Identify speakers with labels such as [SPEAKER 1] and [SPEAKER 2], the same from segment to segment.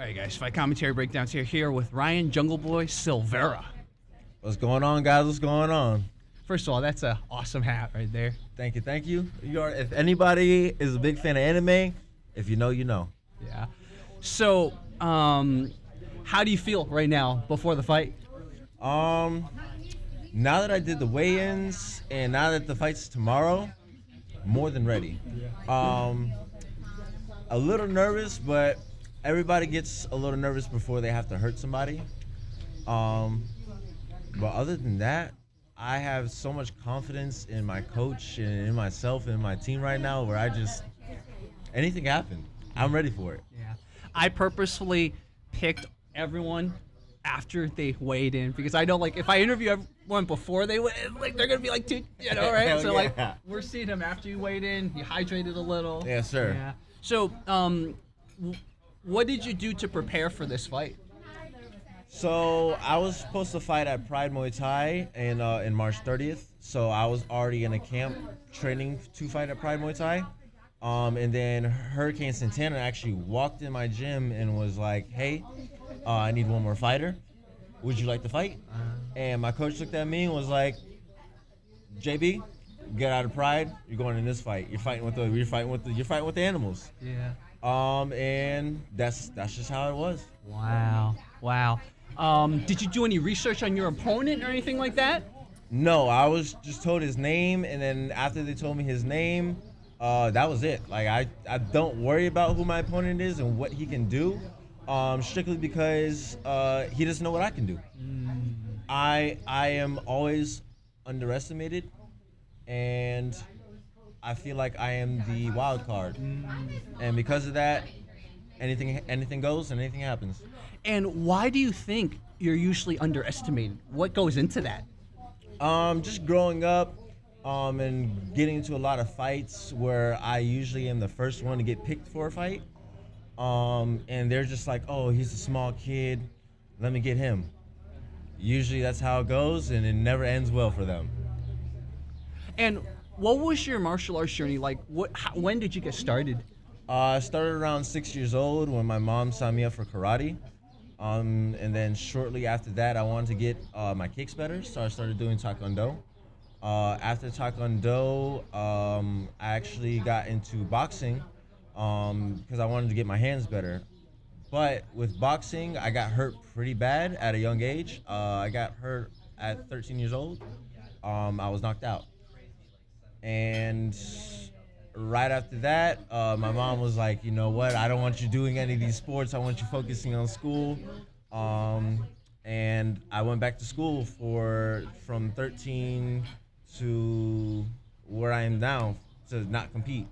[SPEAKER 1] All right, guys, Fight Commentary Breakdowns here with Ryan Jungle Boy Silvera.
[SPEAKER 2] What's going on, guys? What's going on?
[SPEAKER 1] First of all, that's an awesome hat right there.
[SPEAKER 2] Thank you, thank you. If anybody is a big fan of anime, if you know, you know.
[SPEAKER 1] Yeah. So, how do you feel right now before the fight?
[SPEAKER 2] Now that I did the weigh-ins and now that the fight's tomorrow, more than ready. A little nervous, but everybody gets a little nervous before they have to hurt somebody. But other than that, I have so much confidence in my coach and in myself and in my team right now where anything can happen. I'm ready for it.
[SPEAKER 1] Yeah. I purposefully picked everyone after they weighed in because I know, like, if I interview everyone before they weigh in, like, they're going to be like, dude, you know, right? So, like, we're seeing him after you weighed in. You hydrated a little.
[SPEAKER 2] Yes, sir.
[SPEAKER 1] Yeah. So, what did you do to prepare for this fight?
[SPEAKER 2] So I was supposed to fight at Pride Muay Thai in March 30th. So I was already in a camp training to fight at Pride Muay Thai. And then Hurricane Santana actually walked in my gym and was like, hey, I need one more fighter. Would you like to fight? And my coach looked at me and was like, JB, get out of Pride. You're going in this fight. You're fighting with the animals.
[SPEAKER 1] Yeah.
[SPEAKER 2] And that's just how it was.
[SPEAKER 1] Wow. Did you do any research on your opponent or anything like that?
[SPEAKER 2] No, I was just told his name, and then after they told me his name, that was it. Like I don't worry about who my opponent is and what he can do, strictly because he doesn't know what I can do. I am always underestimated, and I feel like I am the wild card, and because of that, anything goes and anything happens.
[SPEAKER 1] And why do you think you're usually underestimated? What goes into that?
[SPEAKER 2] Just growing up, and getting into a lot of fights where I usually am the first one to get picked for a fight, and they're just like, oh, he's a small kid, let me get him. Usually that's how it goes, and it never ends well for them.
[SPEAKER 1] And what was your martial arts journey like? When did you get started?
[SPEAKER 2] I started around 6 years old when my mom signed me up for karate. And then shortly after that, I wanted to get my kicks better, so I started doing taekwondo. After taekwondo, I actually got into boxing because I wanted to get my hands better. But with boxing, I got hurt pretty bad at a young age. I got hurt at 13 years old. I was knocked out. And right after that, my mom was like, you know what, I don't want you doing any of these sports. I want you focusing on school. And I went back to school from 13 to where I am now to not compete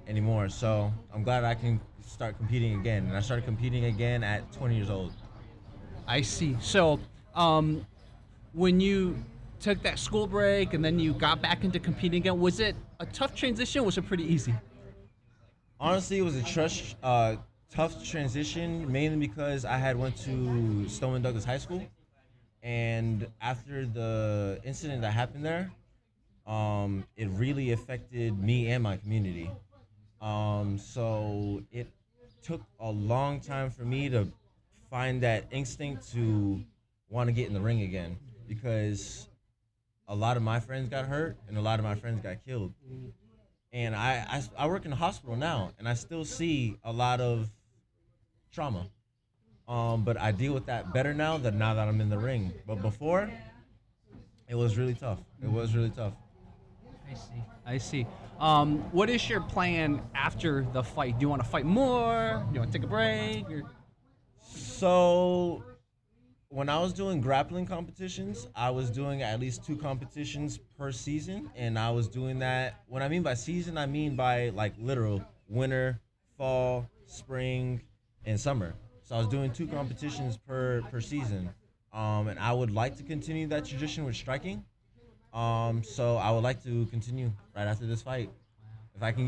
[SPEAKER 2] anymore. So I'm glad I can start competing again. And I started competing again at 20 years old.
[SPEAKER 1] I see. So when you took that school break and then you got back into competing again, was it a tough transition or was it pretty easy?
[SPEAKER 2] Honestly, it was a tough transition, mainly because I had went to Stoneman Douglas High School, and after the incident that happened there, it really affected me and my community. So it took a long time for me to find that instinct to want to get in the ring again, because a lot of my friends got hurt and a lot of my friends got killed. And I work in a hospital now, and I still see a lot of trauma. But I deal with that better now that I'm in the ring. But before, it was really tough.
[SPEAKER 1] I see. What is your plan after the fight? Do you want to fight more? Do you want to take a break?
[SPEAKER 2] So when I was doing grappling competitions, I was doing at least 2 competitions per season, and I was doing that. When I mean by season, I mean by like literal winter, fall, spring, and summer. So I was doing 2 competitions per season, and I would like to continue that tradition with striking. So I would like to continue right after this fight. If I can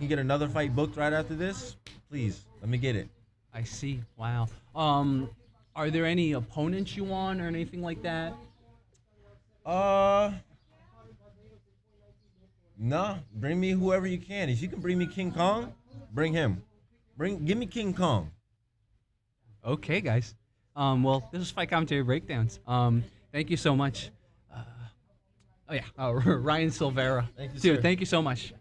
[SPEAKER 2] get another fight booked right after this, please let me get it.
[SPEAKER 1] I see. Wow. Are there any opponents you want or anything like that?
[SPEAKER 2] Nah, bring me whoever you can. If you can bring me King Kong, bring him. Give me King Kong.
[SPEAKER 1] Okay, guys. Well, this is Fight Commentary Breakdowns. Thank you so much. Ryan Silvera.
[SPEAKER 2] Thank you,
[SPEAKER 1] Dude,
[SPEAKER 2] sir.
[SPEAKER 1] thank you so much.